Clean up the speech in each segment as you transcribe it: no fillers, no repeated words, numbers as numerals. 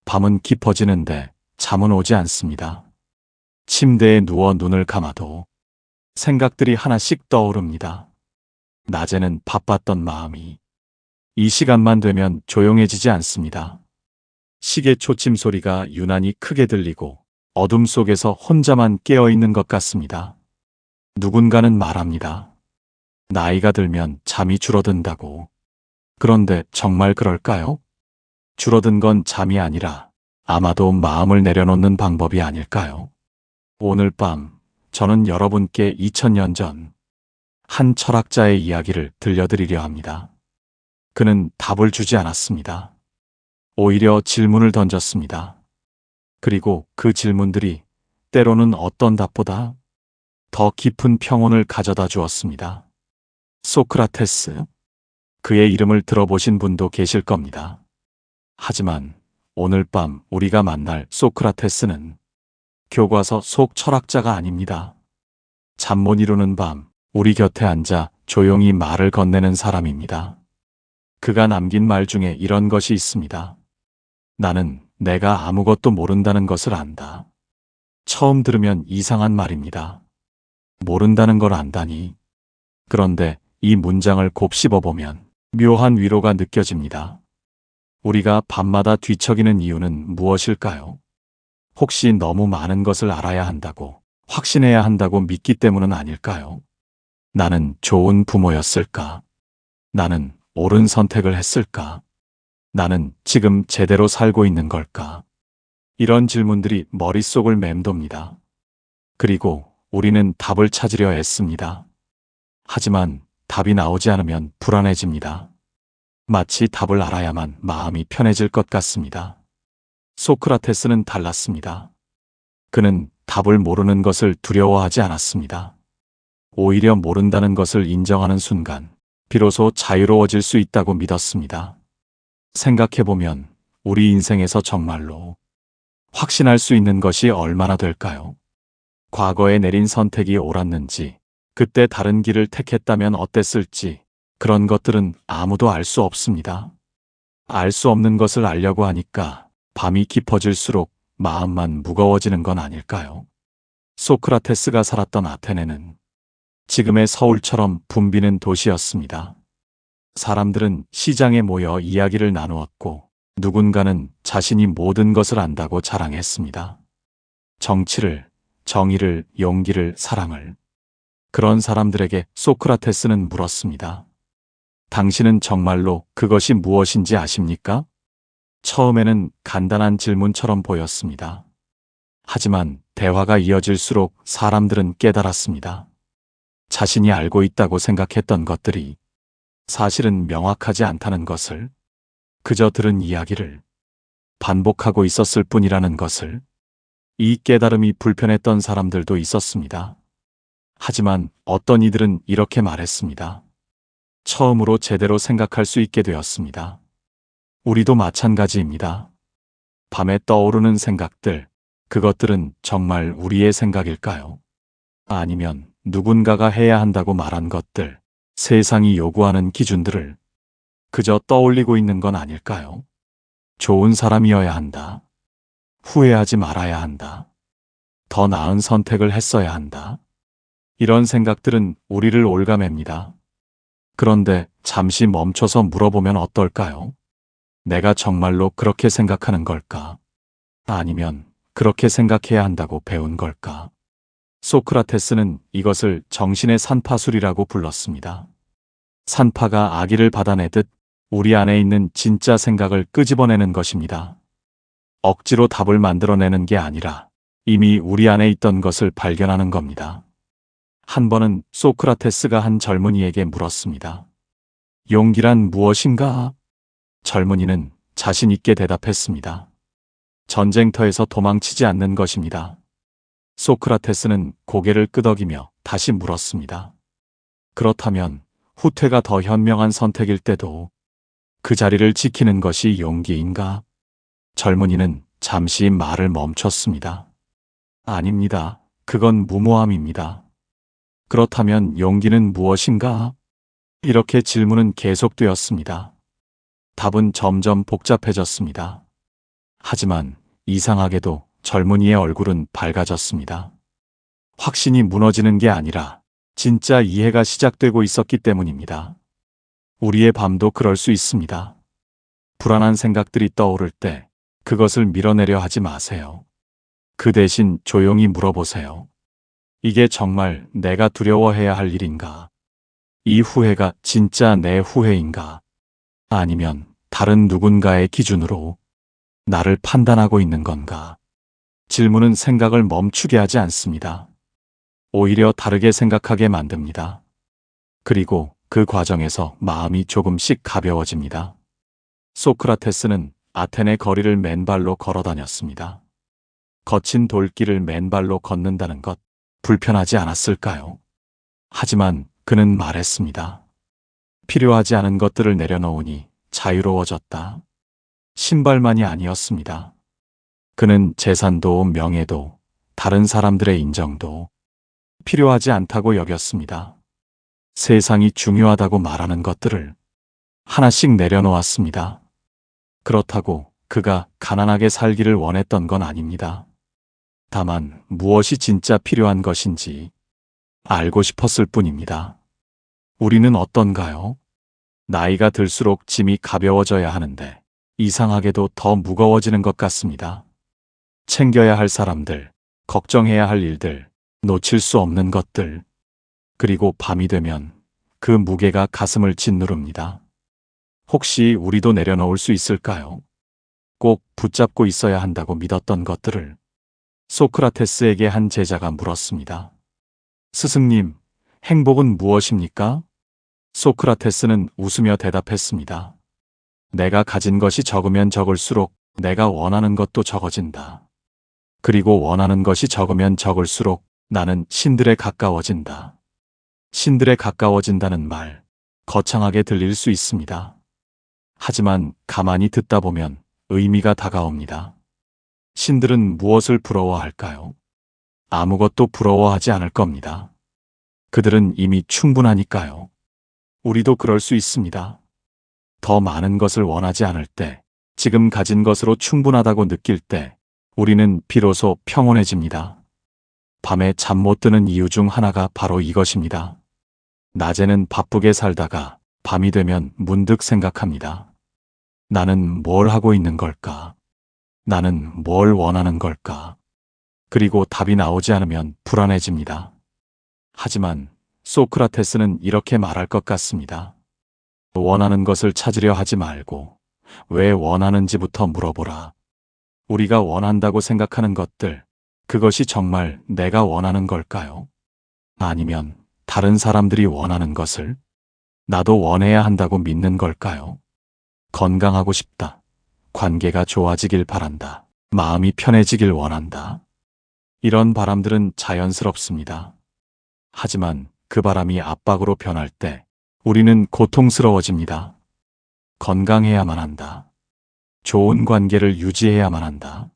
밤은 깊어지는데 잠은 오지 않습니다. 침대에 누워 눈을 감아도 생각들이 하나씩 떠오릅니다. 낮에는 바빴던 마음이 이 시간만 되면 조용해지지 않습니다. 시계 초침 소리가 유난히 크게 들리고 어둠 속에서 혼자만 깨어있는 것 같습니다. 누군가는 말합니다. 나이가 들면 잠이 줄어든다고. 그런데 정말 그럴까요? 줄어든 건 잠이 아니라 아마도 마음을 내려놓는 방법이 아닐까요? 오늘 밤 저는 여러분께 2000년 전 한 철학자의 이야기를 들려드리려 합니다. 그는 답을 주지 않았습니다. 오히려 질문을 던졌습니다. 그리고 그 질문들이 때로는 어떤 답보다 더 깊은 평온을 가져다 주었습니다. 소크라테스. 그의 이름을 들어보신 분도 계실 겁니다. 하지만 오늘 밤 우리가 만날 소크라테스는 교과서 속 철학자가 아닙니다. 잠 못 이루는 밤 우리 곁에 앉아 조용히 말을 건네는 사람입니다. 그가 남긴 말 중에 이런 것이 있습니다. 나는 내가 아무것도 모른다는 것을 안다. 처음 들으면 이상한 말입니다. 모른다는 걸 안다니. 그런데 이 문장을 곱씹어보면 묘한 위로가 느껴집니다. 우리가 밤마다 뒤척이는 이유는 무엇일까요? 혹시 너무 많은 것을 알아야 한다고, 확신해야 한다고 믿기 때문은 아닐까요? 나는 좋은 부모였을까? 나는 옳은 선택을 했을까? 나는 지금 제대로 살고 있는 걸까? 이런 질문들이 머릿속을 맴돕니다. 그리고 우리는 답을 찾으려 애씁니다. 하지만 답이 나오지 않으면 불안해집니다. 마치 답을 알아야만 마음이 편해질 것 같습니다. 소크라테스는 달랐습니다. 그는 답을 모르는 것을 두려워하지 않았습니다. 오히려 모른다는 것을 인정하는 순간 비로소 자유로워질 수 있다고 믿었습니다. 생각해보면 우리 인생에서 정말로 확신할 수 있는 것이 얼마나 될까요? 과거에 내린 선택이 옳았는지, 그때 다른 길을 택했다면 어땠을지, 그런 것들은 아무도 알 수 없습니다. 알 수 없는 것을 알려고 하니까 밤이 깊어질수록 마음만 무거워지는 건 아닐까요? 소크라테스가 살았던 아테네는 지금의 서울처럼 붐비는 도시였습니다. 사람들은 시장에 모여 이야기를 나누었고 누군가는 자신이 모든 것을 안다고 자랑했습니다. 정치를, 정의를, 용기를, 사랑을. 그런 사람들에게 소크라테스는 물었습니다. 당신은 정말로 그것이 무엇인지 아십니까? 처음에는 간단한 질문처럼 보였습니다. 하지만 대화가 이어질수록 사람들은 깨달았습니다. 자신이 알고 있다고 생각했던 것들이 사실은 명확하지 않다는 것을, 그저 들은 이야기를 반복하고 있었을 뿐이라는 것을. 이 깨달음이 불편했던 사람들도 있었습니다. 하지만 어떤 이들은 이렇게 말했습니다. 처음으로 제대로 생각할 수 있게 되었습니다. 우리도 마찬가지입니다. 밤에 떠오르는 생각들, 그것들은 정말 우리의 생각일까요? 아니면 누군가가 해야 한다고 말한 것들, 세상이 요구하는 기준들을 그저 떠올리고 있는 건 아닐까요? 좋은 사람이어야 한다. 후회하지 말아야 한다. 더 나은 선택을 했어야 한다. 이런 생각들은 우리를 올가맵니다. 그런데 잠시 멈춰서 물어보면 어떨까요? 내가 정말로 그렇게 생각하는 걸까? 아니면 그렇게 생각해야 한다고 배운 걸까? 소크라테스는 이것을 정신의 산파술이라고 불렀습니다. 산파가 아기를 받아내듯 우리 안에 있는 진짜 생각을 끄집어내는 것입니다. 억지로 답을 만들어내는 게 아니라 이미 우리 안에 있던 것을 발견하는 겁니다. 한 번은 소크라테스가 한 젊은이에게 물었습니다. 용기란 무엇인가? 젊은이는 자신 있게 대답했습니다. 전쟁터에서 도망치지 않는 것입니다. 소크라테스는 고개를 끄덕이며 다시 물었습니다. 그렇다면 후퇴가 더 현명한 선택일 때도 그 자리를 지키는 것이 용기인가? 젊은이는 잠시 말을 멈췄습니다. 아닙니다. 그건 무모함입니다. 그렇다면 용기는 무엇인가? 이렇게 질문은 계속되었습니다. 답은 점점 복잡해졌습니다. 하지만 이상하게도 젊은이의 얼굴은 밝아졌습니다. 확신이 무너지는 게 아니라 진짜 이해가 시작되고 있었기 때문입니다. 우리의 밤도 그럴 수 있습니다. 불안한 생각들이 떠오를 때 그것을 밀어내려 하지 마세요. 그 대신 조용히 물어보세요. 이게 정말 내가 두려워해야 할 일인가? 이 후회가 진짜 내 후회인가? 아니면 다른 누군가의 기준으로 나를 판단하고 있는 건가? 질문은 생각을 멈추게 하지 않습니다. 오히려 다르게 생각하게 만듭니다. 그리고 그 과정에서 마음이 조금씩 가벼워집니다. 소크라테스는 아테네 거리를 맨발로 걸어 다녔습니다. 거친 돌길을 맨발로 걷는다는 것 불편하지 않았을까요? 하지만 그는 말했습니다. 필요하지 않은 것들을 내려놓으니 자유로워졌다. 신발만이 아니었습니다. 그는 재산도 명예도 다른 사람들의 인정도 필요하지 않다고 여겼습니다. 세상이 중요하다고 말하는 것들을 하나씩 내려놓았습니다. 그렇다고 그가 가난하게 살기를 원했던 건 아닙니다. 다만 무엇이 진짜 필요한 것인지 알고 싶었을 뿐입니다. 우리는 어떤가요? 나이가 들수록 짐이 가벼워져야 하는데 이상하게도 더 무거워지는 것 같습니다. 챙겨야 할 사람들, 걱정해야 할 일들, 놓칠 수 없는 것들, 그리고 밤이 되면 그 무게가 가슴을 짓누릅니다. 혹시 우리도 내려놓을 수 있을까요? 꼭 붙잡고 있어야 한다고 믿었던 것들을 소크라테스에게 한 제자가 물었습니다. 스승님, 행복은 무엇입니까? 소크라테스는 웃으며 대답했습니다. 내가 가진 것이 적으면 적을수록 내가 원하는 것도 적어진다. 그리고 원하는 것이 적으면 적을수록 나는 신들에 가까워진다. 신들에 가까워진다는 말, 거창하게 들릴 수 있습니다. 하지만 가만히 듣다 보면 의미가 다가옵니다. 신들은 무엇을 부러워할까요? 아무것도 부러워하지 않을 겁니다. 그들은 이미 충분하니까요. 우리도 그럴 수 있습니다. 더 많은 것을 원하지 않을 때, 지금 가진 것으로 충분하다고 느낄 때, 우리는 비로소 평온해집니다. 밤에 잠 못 드는 이유 중 하나가 바로 이것입니다. 낮에는 바쁘게 살다가 밤이 되면 문득 생각합니다. 나는 뭘 하고 있는 걸까? 나는 뭘 원하는 걸까? 그리고 답이 나오지 않으면 불안해집니다. 하지만 소크라테스는 이렇게 말할 것 같습니다. 원하는 것을 찾으려 하지 말고 왜 원하는지부터 물어보라. 우리가 원한다고 생각하는 것들, 그것이 정말 내가 원하는 걸까요? 아니면 다른 사람들이 원하는 것을 나도 원해야 한다고 믿는 걸까요? 건강하고 싶다. 관계가 좋아지길 바란다. 마음이 편해지길 원한다. 이런 바람들은 자연스럽습니다. 하지만 그 바람이 압박으로 변할 때 우리는 고통스러워집니다. 건강해야만 한다. 좋은 관계를 유지해야만 한다.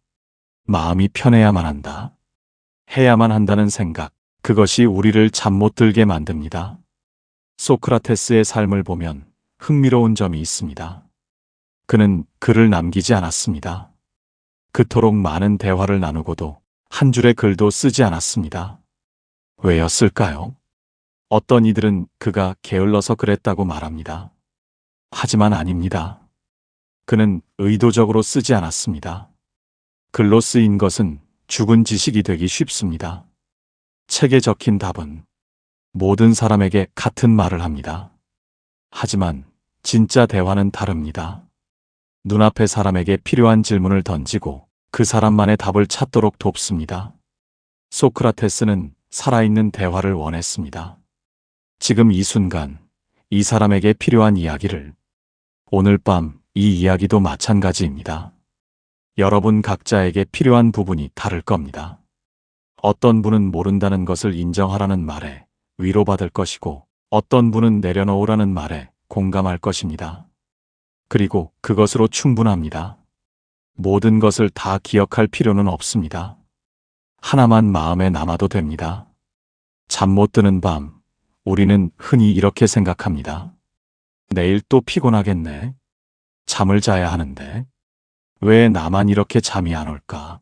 마음이 편해야만 한다. 해야만 한다는 생각, 그것이 우리를 잠 못 들게 만듭니다. 소크라테스의 삶을 보면 흥미로운 점이 있습니다. 그는 글을 남기지 않았습니다. 그토록 많은 대화를 나누고도 한 줄의 글도 쓰지 않았습니다. 왜였을까요? 어떤 이들은 그가 게을러서 그랬다고 말합니다. 하지만 아닙니다. 그는 의도적으로 쓰지 않았습니다. 글로 쓰인 것은 죽은 지식이 되기 쉽습니다. 책에 적힌 답은 모든 사람에게 같은 말을 합니다. 하지만 진짜 대화는 다릅니다. 눈앞의 사람에게 필요한 질문을 던지고 그 사람만의 답을 찾도록 돕습니다. 소크라테스는 살아있는 대화를 원했습니다. 지금 이 순간, 이 사람에게 필요한 이야기를. 오늘 밤 이 이야기도 마찬가지입니다. 여러분 각자에게 필요한 부분이 다를 겁니다. 어떤 분은 모른다는 것을 인정하라는 말에 위로받을 것이고, 어떤 분은 내려놓으라는 말에 공감할 것입니다. 그리고 그것으로 충분합니다. 모든 것을 다 기억할 필요는 없습니다. 하나만 마음에 남아도 됩니다. 잠 못 드는 밤, 우리는 흔히 이렇게 생각합니다. 내일 또 피곤하겠네. 잠을 자야 하는데. 왜 나만 이렇게 잠이 안 올까?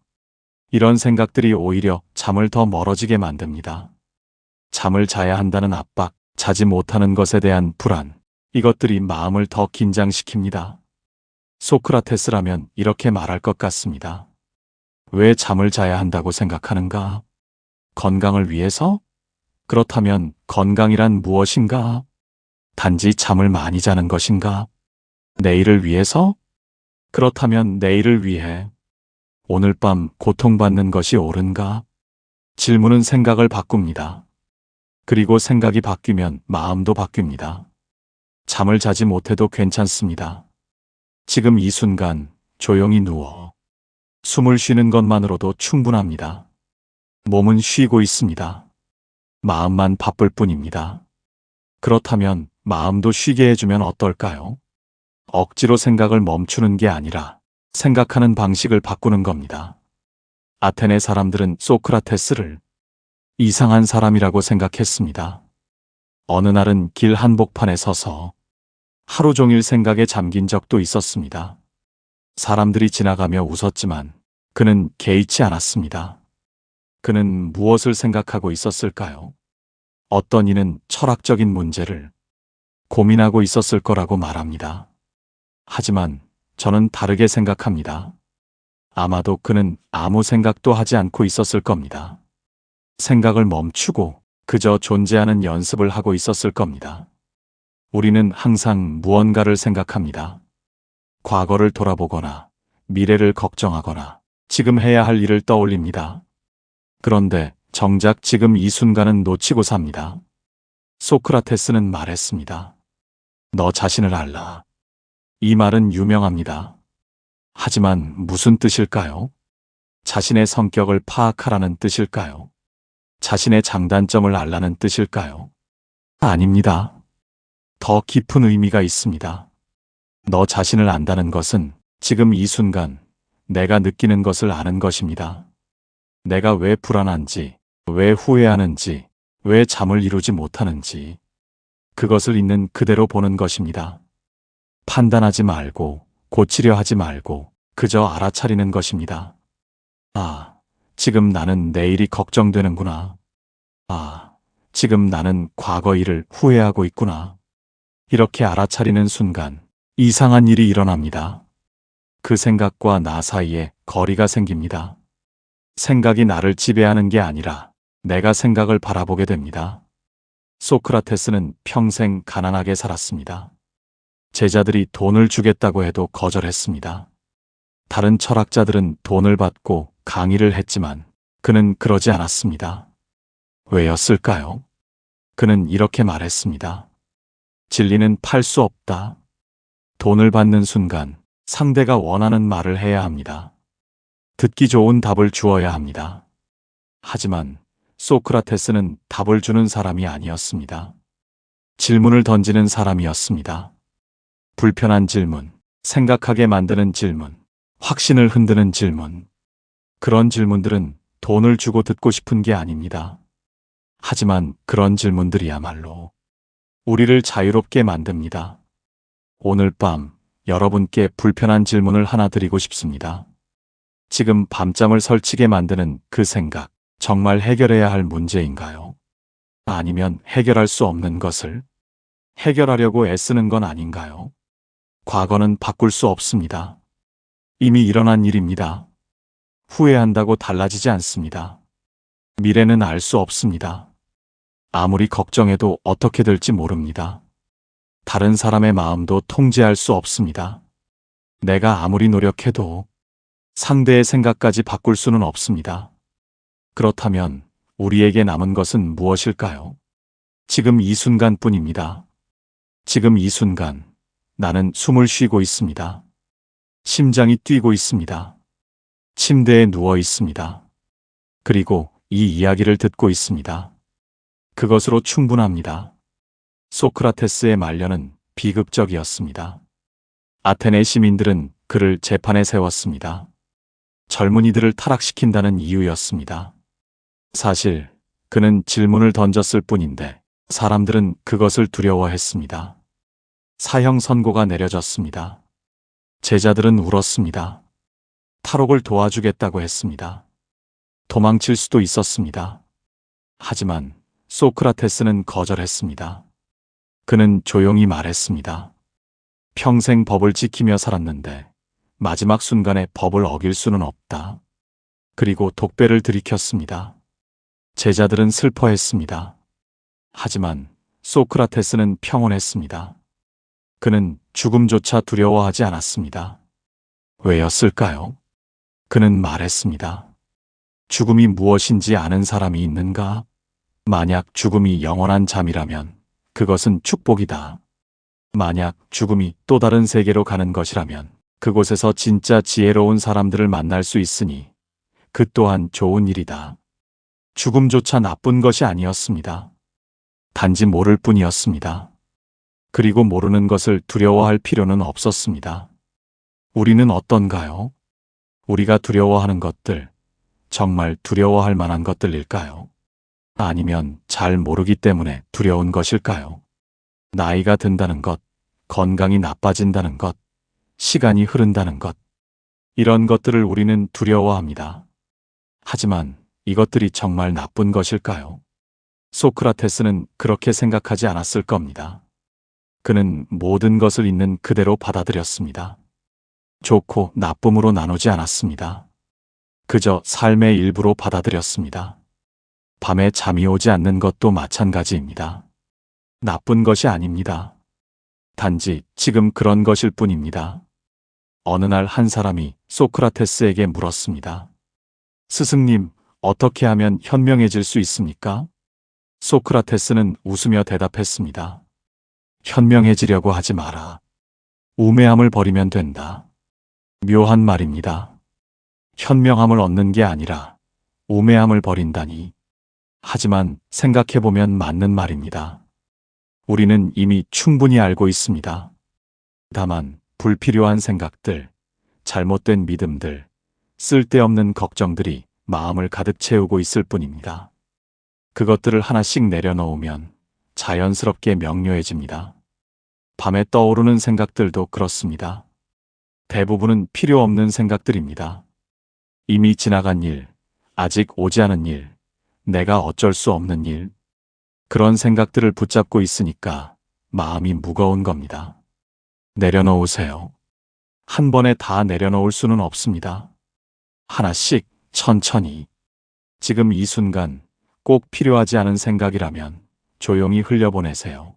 이런 생각들이 오히려 잠을 더 멀어지게 만듭니다. 잠을 자야 한다는 압박, 자지 못하는 것에 대한 불안, 이것들이 마음을 더 긴장시킵니다. 소크라테스라면 이렇게 말할 것 같습니다. 왜 잠을 자야 한다고 생각하는가? 건강을 위해서? 그렇다면 건강이란 무엇인가? 단지 잠을 많이 자는 것인가? 내일을 위해서? 그렇다면 내일을 위해 오늘 밤 고통받는 것이 옳은가? 질문은 생각을 바꿉니다. 그리고 생각이 바뀌면 마음도 바뀝니다. 잠을 자지 못해도 괜찮습니다. 지금 이 순간 조용히 누워 숨을 쉬는 것만으로도 충분합니다. 몸은 쉬고 있습니다. 마음만 바쁠 뿐입니다. 그렇다면 마음도 쉬게 해주면 어떨까요? 억지로 생각을 멈추는 게 아니라 생각하는 방식을 바꾸는 겁니다. 아테네 사람들은 소크라테스를 이상한 사람이라고 생각했습니다. 어느 날은 길 한복판에 서서 하루 종일 생각에 잠긴 적도 있었습니다. 사람들이 지나가며 웃었지만 그는 개의치 않았습니다. 그는 무엇을 생각하고 있었을까요? 어떤 이는 철학적인 문제를 고민하고 있었을 거라고 말합니다. 하지만 저는 다르게 생각합니다. 아마도 그는 아무 생각도 하지 않고 있었을 겁니다. 생각을 멈추고 그저 존재하는 연습을 하고 있었을 겁니다. 우리는 항상 무언가를 생각합니다. 과거를 돌아보거나 미래를 걱정하거나 지금 해야 할 일을 떠올립니다. 그런데 정작 지금 이 순간은 놓치고 삽니다. 소크라테스는 말했습니다. 너 자신을 알라. 이 말은 유명합니다. 하지만 무슨 뜻일까요? 자신의 성격을 파악하라는 뜻일까요? 자신의 장단점을 알라는 뜻일까요? 아닙니다. 더 깊은 의미가 있습니다. 너 자신을 안다는 것은 지금 이 순간 내가 느끼는 것을 아는 것입니다. 내가 왜 불안한지, 왜 후회하는지, 왜 잠을 이루지 못하는지, 그것을 있는 그대로 보는 것입니다. 판단하지 말고, 고치려 하지 말고, 그저 알아차리는 것입니다. 아, 지금 나는 내일이 걱정되는구나. 아, 지금 나는 과거 일을 후회하고 있구나. 이렇게 알아차리는 순간 이상한 일이 일어납니다. 그 생각과 나 사이에 거리가 생깁니다. 생각이 나를 지배하는 게 아니라 내가 생각을 바라보게 됩니다. 소크라테스는 평생 가난하게 살았습니다. 제자들이 돈을 주겠다고 해도 거절했습니다. 다른 철학자들은 돈을 받고 강의를 했지만 그는 그러지 않았습니다. 왜였을까요? 그는 이렇게 말했습니다. 진리는 팔 수 없다. 돈을 받는 순간 상대가 원하는 말을 해야 합니다. 듣기 좋은 답을 주어야 합니다. 하지만 소크라테스는 답을 주는 사람이 아니었습니다. 질문을 던지는 사람이었습니다. 불편한 질문, 생각하게 만드는 질문, 확신을 흔드는 질문. 그런 질문들은 돈을 주고 듣고 싶은 게 아닙니다. 하지만 그런 질문들이야말로 우리를 자유롭게 만듭니다. 오늘 밤 여러분께 불편한 질문을 하나 드리고 싶습니다. 지금 밤잠을 설치게 만드는 그 생각, 정말 해결해야 할 문제인가요? 아니면 해결할 수 없는 것을 해결하려고 애쓰는 건 아닌가요? 과거는 바꿀 수 없습니다. 이미 일어난 일입니다. 후회한다고 달라지지 않습니다. 미래는 알 수 없습니다. 아무리 걱정해도 어떻게 될지 모릅니다. 다른 사람의 마음도 통제할 수 없습니다. 내가 아무리 노력해도 상대의 생각까지 바꿀 수는 없습니다. 그렇다면 우리에게 남은 것은 무엇일까요? 지금 이 순간뿐입니다. 지금 이 순간 나는 숨을 쉬고 있습니다. 심장이 뛰고 있습니다. 침대에 누워 있습니다. 그리고 이 이야기를 듣고 있습니다. 그것으로 충분합니다. 소크라테스의 말년은 비극적이었습니다. 아테네 시민들은 그를 재판에 세웠습니다. 젊은이들을 타락시킨다는 이유였습니다. 사실 그는 질문을 던졌을 뿐인데 사람들은 그것을 두려워했습니다. 사형 선고가 내려졌습니다. 제자들은 울었습니다. 탈옥을 도와주겠다고 했습니다. 도망칠 수도 있었습니다. 하지만 소크라테스는 거절했습니다. 그는 조용히 말했습니다. 평생 법을 지키며 살았는데 마지막 순간에 법을 어길 수는 없다. 그리고 독배를 들이켰습니다. 제자들은 슬퍼했습니다. 하지만 소크라테스는 평온했습니다. 그는 죽음조차 두려워하지 않았습니다. 왜였을까요? 그는 말했습니다. 죽음이 무엇인지 아는 사람이 있는가? 만약 죽음이 영원한 잠이라면 그것은 축복이다. 만약 죽음이 또 다른 세계로 가는 것이라면 그곳에서 진짜 지혜로운 사람들을 만날 수 있으니 그 또한 좋은 일이다. 죽음조차 나쁜 것이 아니었습니다. 단지 모를 뿐이었습니다. 그리고 모르는 것을 두려워할 필요는 없었습니다. 우리는 어떤가요? 우리가 두려워하는 것들, 정말 두려워할 만한 것들일까요? 아니면 잘 모르기 때문에 두려운 것일까요? 나이가 든다는 것, 건강이 나빠진다는 것, 시간이 흐른다는 것, 이런 것들을 우리는 두려워합니다. 하지만 이것들이 정말 나쁜 것일까요? 소크라테스는 그렇게 생각하지 않았을 겁니다. 그는 모든 것을 있는 그대로 받아들였습니다. 좋고 나쁨으로 나누지 않았습니다. 그저 삶의 일부로 받아들였습니다. 밤에 잠이 오지 않는 것도 마찬가지입니다. 나쁜 것이 아닙니다. 단지 지금 그런 것일 뿐입니다. 어느 날 한 사람이 소크라테스에게 물었습니다. 스승님, 어떻게 하면 현명해질 수 있습니까? 소크라테스는 웃으며 대답했습니다. 현명해지려고 하지 마라. 우매함을 버리면 된다. 묘한 말입니다. 현명함을 얻는 게 아니라 우매함을 버린다니. 하지만 생각해보면 맞는 말입니다. 우리는 이미 충분히 알고 있습니다. 다만 불필요한 생각들, 잘못된 믿음들, 쓸데없는 걱정들이 마음을 가득 채우고 있을 뿐입니다. 그것들을 하나씩 내려놓으면 자연스럽게 명료해집니다. 밤에 떠오르는 생각들도 그렇습니다. 대부분은 필요 없는 생각들입니다. 이미 지나간 일, 아직 오지 않은 일, 내가 어쩔 수 없는 일, 그런 생각들을 붙잡고 있으니까 마음이 무거운 겁니다. 내려놓으세요. 한 번에 다 내려놓을 수는 없습니다. 하나씩 천천히. 지금 이 순간 꼭 필요하지 않은 생각이라면 조용히 흘려보내세요.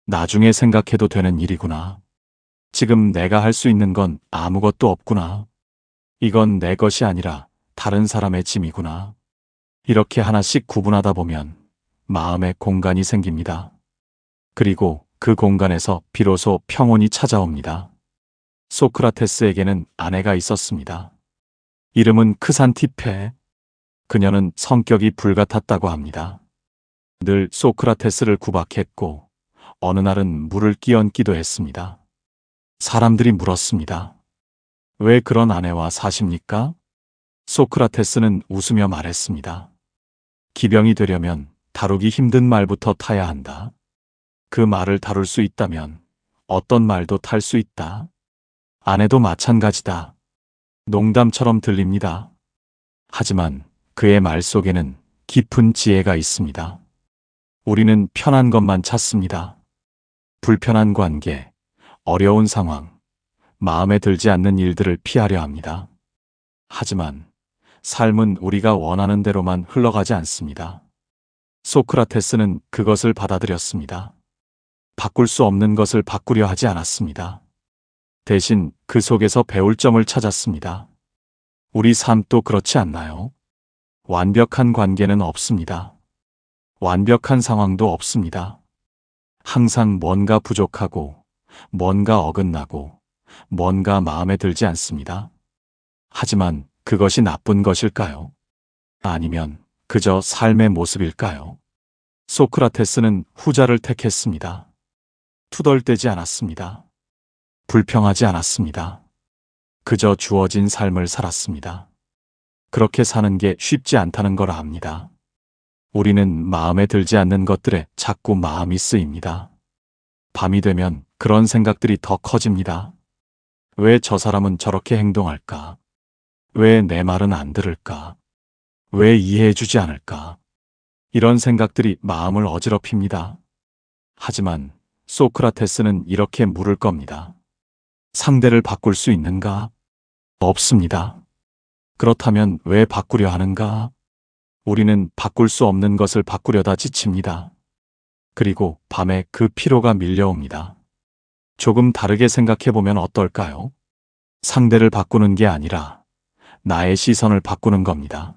나중에 생각해도 되는 일이구나. 지금 내가 할 수 있는 건 아무것도 없구나. 이건 내 것이 아니라 다른 사람의 짐이구나. 이렇게 하나씩 구분하다 보면 마음의 공간이 생깁니다. 그리고 그 공간에서 비로소 평온이 찾아옵니다. 소크라테스에게는 아내가 있었습니다. 이름은 크산티페. 그녀는 성격이 불같았다고 합니다. 늘 소크라테스를 구박했고 어느 날은 물을 끼얹기도 했습니다. 사람들이 물었습니다. 왜 그런 아내와 사십니까? 소크라테스는 웃으며 말했습니다. 기병이 되려면 다루기 힘든 말부터 타야 한다. 그 말을 다룰 수 있다면 어떤 말도 탈 수 있다. 아내도 마찬가지다. 농담처럼 들립니다. 하지만 그의 말 속에는 깊은 지혜가 있습니다. 우리는 편한 것만 찾습니다. 불편한 관계, 어려운 상황, 마음에 들지 않는 일들을 피하려 합니다. 하지만 삶은 우리가 원하는 대로만 흘러가지 않습니다. 소크라테스는 그것을 받아들였습니다. 바꿀 수 없는 것을 바꾸려 하지 않았습니다. 대신 그 속에서 배울 점을 찾았습니다. 우리 삶도 그렇지 않나요? 완벽한 관계는 없습니다. 완벽한 상황도 없습니다. 항상 뭔가 부족하고, 뭔가 어긋나고, 뭔가 마음에 들지 않습니다. 하지만 그것이 나쁜 것일까요? 아니면 그저 삶의 모습일까요? 소크라테스는 후자를 택했습니다. 투덜대지 않았습니다. 불평하지 않았습니다. 그저 주어진 삶을 살았습니다. 그렇게 사는 게 쉽지 않다는 걸 압니다. 우리는 마음에 들지 않는 것들에 자꾸 마음이 쓰입니다. 밤이 되면 그런 생각들이 더 커집니다. 왜 저 사람은 저렇게 행동할까? 왜 내 말은 안 들을까? 왜 이해해주지 않을까? 이런 생각들이 마음을 어지럽힙니다. 하지만 소크라테스는 이렇게 물을 겁니다. 상대를 바꿀 수 있는가? 없습니다. 그렇다면 왜 바꾸려 하는가? 우리는 바꿀 수 없는 것을 바꾸려다 지칩니다. 그리고 밤에 그 피로가 밀려옵니다. 조금 다르게 생각해보면 어떨까요? 상대를 바꾸는 게 아니라 나의 시선을 바꾸는 겁니다.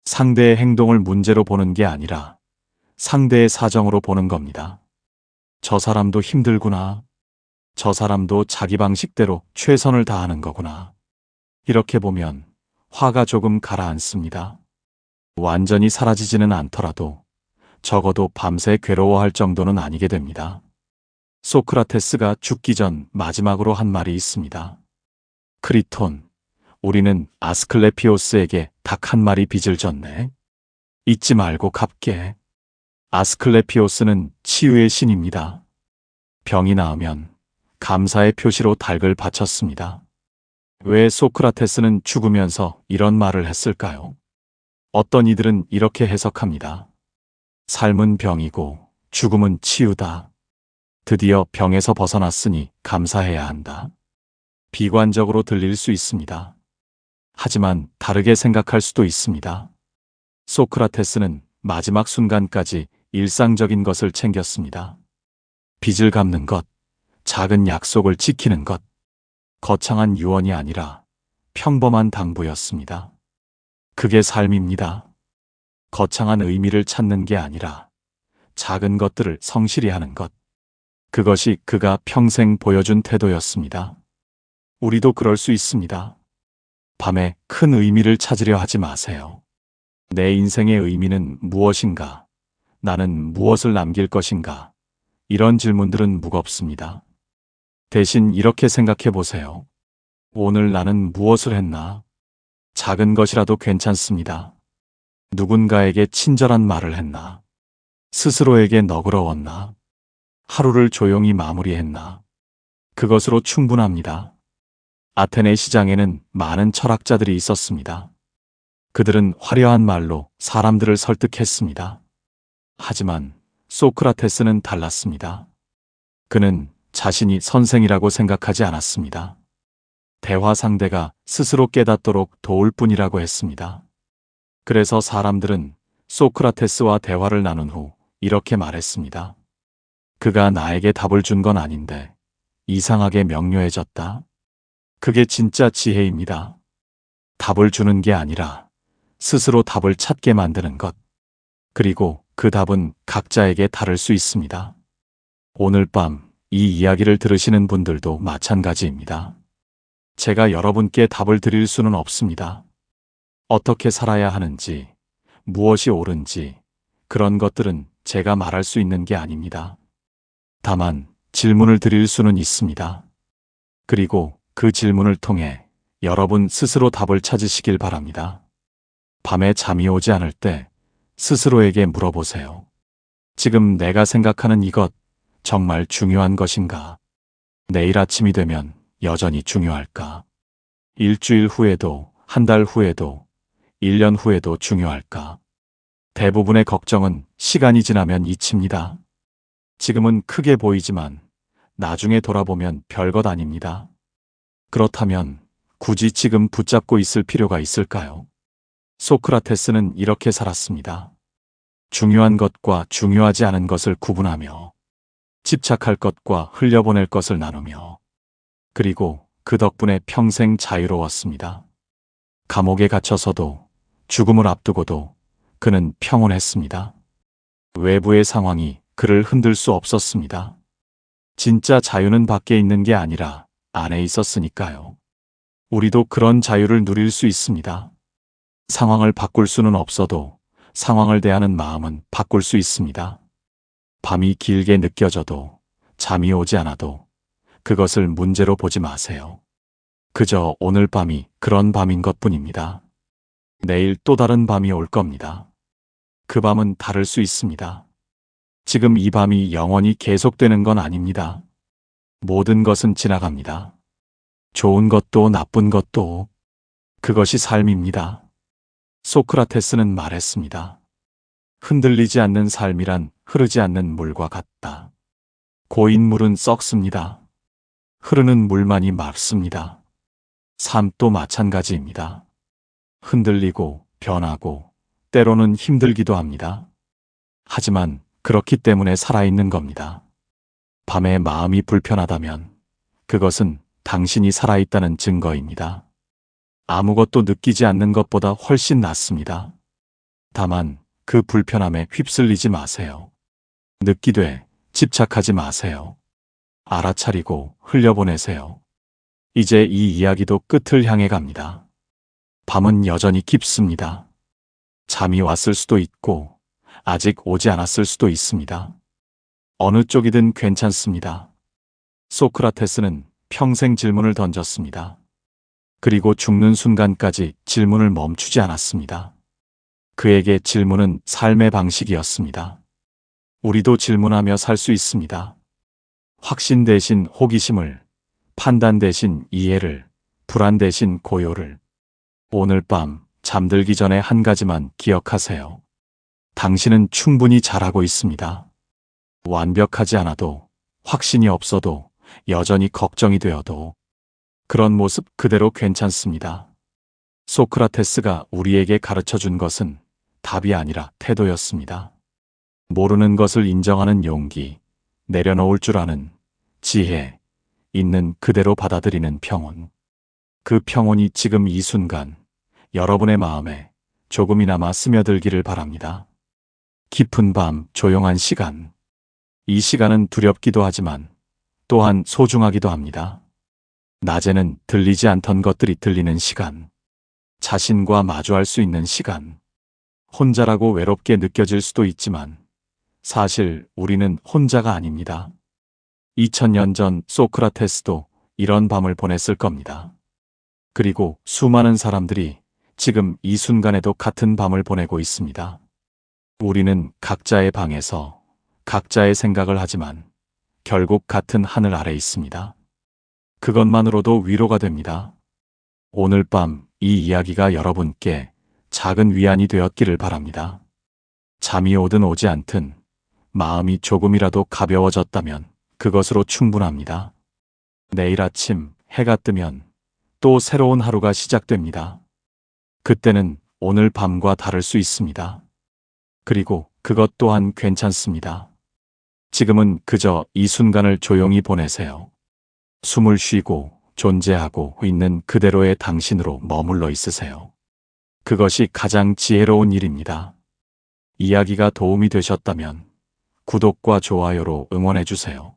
상대의 행동을 문제로 보는 게 아니라 상대의 사정으로 보는 겁니다. 저 사람도 힘들구나. 저 사람도 자기 방식대로 최선을 다하는 거구나. 이렇게 보면 화가 조금 가라앉습니다. 완전히 사라지지는 않더라도 적어도 밤새 괴로워할 정도는 아니게 됩니다. 소크라테스가 죽기 전 마지막으로 한 말이 있습니다. 크리톤, 우리는 아스클레피오스에게 닭 한 마리 빚을 졌네. 잊지 말고 갚게. 아스클레피오스는 치유의 신입니다. 병이 나으면 감사의 표시로 닭을 바쳤습니다. 왜 소크라테스는 죽으면서 이런 말을 했을까요? 어떤 이들은 이렇게 해석합니다. 삶은 병이고 죽음은 치유다. 드디어 병에서 벗어났으니 감사해야 한다. 비관적으로 들릴 수 있습니다. 하지만 다르게 생각할 수도 있습니다. 소크라테스는 마지막 순간까지 일상적인 것을 챙겼습니다. 빚을 갚는 것, 작은 약속을 지키는 것, 거창한 유언이 아니라 평범한 당부였습니다. 그게 삶입니다. 거창한 의미를 찾는 게 아니라 작은 것들을 성실히 하는 것. 그것이 그가 평생 보여준 태도였습니다. 우리도 그럴 수 있습니다. 밤에 큰 의미를 찾으려 하지 마세요. 내 인생의 의미는 무엇인가? 나는 무엇을 남길 것인가? 이런 질문들은 무겁습니다. 대신 이렇게 생각해 보세요. 오늘 나는 무엇을 했나? 작은 것이라도 괜찮습니다. 누군가에게 친절한 말을 했나? 스스로에게 너그러웠나? 하루를 조용히 마무리했나? 그것으로 충분합니다. 아테네 시장에는 많은 철학자들이 있었습니다. 그들은 화려한 말로 사람들을 설득했습니다. 하지만 소크라테스는 달랐습니다. 그는 자신이 선생이라고 생각하지 않았습니다. 대화 상대가 스스로 깨닫도록 도울 뿐이라고 했습니다. 그래서 사람들은 소크라테스와 대화를 나눈 후 이렇게 말했습니다. 그가 나에게 답을 준 건 아닌데 이상하게 명료해졌다. 그게 진짜 지혜입니다. 답을 주는 게 아니라 스스로 답을 찾게 만드는 것. 그리고 그 답은 각자에게 다를 수 있습니다. 오늘 밤 이 이야기를 들으시는 분들도 마찬가지입니다. 제가 여러분께 답을 드릴 수는 없습니다. 어떻게 살아야 하는지, 무엇이 옳은지, 그런 것들은 제가 말할 수 있는 게 아닙니다. 다만 질문을 드릴 수는 있습니다. 그리고 그 질문을 통해 여러분 스스로 답을 찾으시길 바랍니다. 밤에 잠이 오지 않을 때 스스로에게 물어보세요. 지금 내가 생각하는 이것 정말 중요한 것인가? 내일 아침이 되면 여전히 중요할까? 일주일 후에도, 한 달 후에도, 1년 후에도 중요할까? 대부분의 걱정은 시간이 지나면 잊힙니다. 지금은 크게 보이지만 나중에 돌아보면 별것 아닙니다. 그렇다면 굳이 지금 붙잡고 있을 필요가 있을까요? 소크라테스는 이렇게 살았습니다. 중요한 것과 중요하지 않은 것을 구분하며 집착할 것과 흘려보낼 것을 나누며 그리고 그 덕분에 평생 자유로웠습니다. 감옥에 갇혀서도 죽음을 앞두고도 그는 평온했습니다. 외부의 상황이 그를 흔들 수 없었습니다. 진짜 자유는 밖에 있는 게 아니라 안에 있었으니까요. 우리도 그런 자유를 누릴 수 있습니다. 상황을 바꿀 수는 없어도 상황을 대하는 마음은 바꿀 수 있습니다. 밤이 길게 느껴져도 잠이 오지 않아도 그것을 문제로 보지 마세요. 그저 오늘 밤이 그런 밤인 것뿐입니다. 내일 또 다른 밤이 올 겁니다. 그 밤은 다를 수 있습니다. 지금 이 밤이 영원히 계속되는 건 아닙니다. 모든 것은 지나갑니다. 좋은 것도 나쁜 것도. 그것이 삶입니다. 소크라테스는 말했습니다. 흔들리지 않는 삶이란 흐르지 않는 물과 같다. 고인 물은 썩습니다. 흐르는 물만이 맑습니다. 삶도 마찬가지입니다. 흔들리고 변하고 때로는 힘들기도 합니다. 하지만 그렇기 때문에 살아있는 겁니다. 밤에 마음이 불편하다면 그것은 당신이 살아있다는 증거입니다. 아무것도 느끼지 않는 것보다 훨씬 낫습니다. 다만 그 불편함에 휩쓸리지 마세요. 느끼되 집착하지 마세요. 알아차리고 흘려보내세요. 이제 이 이야기도 끝을 향해 갑니다. 밤은 여전히 깊습니다. 잠이 왔을 수도 있고 아직 오지 않았을 수도 있습니다. 어느 쪽이든 괜찮습니다. 소크라테스는 평생 질문을 던졌습니다. 그리고 죽는 순간까지 질문을 멈추지 않았습니다. 그에게 질문은 삶의 방식이었습니다. 우리도 질문하며 살 수 있습니다. 확신 대신 호기심을, 판단 대신 이해를, 불안 대신 고요를. 오늘 밤 잠들기 전에 한 가지만 기억하세요. 당신은 충분히 잘하고 있습니다. 완벽하지 않아도, 확신이 없어도, 여전히 걱정이 되어도 그런 모습 그대로 괜찮습니다. 소크라테스가 우리에게 가르쳐 준 것은 답이 아니라 태도였습니다. 모르는 것을 인정하는 용기, 내려놓을 줄 아는 지혜, 있는 그대로 받아들이는 평온. 그 평온이 지금 이 순간 여러분의 마음에 조금이나마 스며들기를 바랍니다. 깊은 밤, 조용한 시간. 이 시간은 두렵기도 하지만 또한 소중하기도 합니다. 낮에는 들리지 않던 것들이 들리는 시간. 자신과 마주할 수 있는 시간. 혼자라고 외롭게 느껴질 수도 있지만 사실 우리는 혼자가 아닙니다. 2000년 전 소크라테스도 이런 밤을 보냈을 겁니다. 그리고 수많은 사람들이 지금 이 순간에도 같은 밤을 보내고 있습니다. 우리는 각자의 방에서 각자의 생각을 하지만 결국 같은 하늘 아래 있습니다. 그것만으로도 위로가 됩니다. 오늘 밤 이 이야기가 여러분께 작은 위안이 되었기를 바랍니다. 잠이 오든 오지 않든 마음이 조금이라도 가벼워졌다면 그것으로 충분합니다. 내일 아침 해가 뜨면 또 새로운 하루가 시작됩니다. 그때는 오늘 밤과 다를 수 있습니다. 그리고 그것 또한 괜찮습니다. 지금은 그저 이 순간을 조용히 보내세요. 숨을 쉬고 존재하고 있는 그대로의 당신으로 머물러 있으세요. 그것이 가장 지혜로운 일입니다. 이야기가 도움이 되셨다면 구독과 좋아요로 응원해주세요.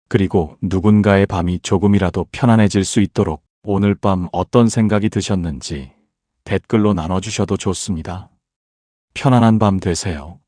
그리고 누군가의 밤이 조금이라도 편안해질 수 있도록 오늘 밤 어떤 생각이 드셨는지 댓글로 나눠주셔도 좋습니다. 편안한 밤 되세요.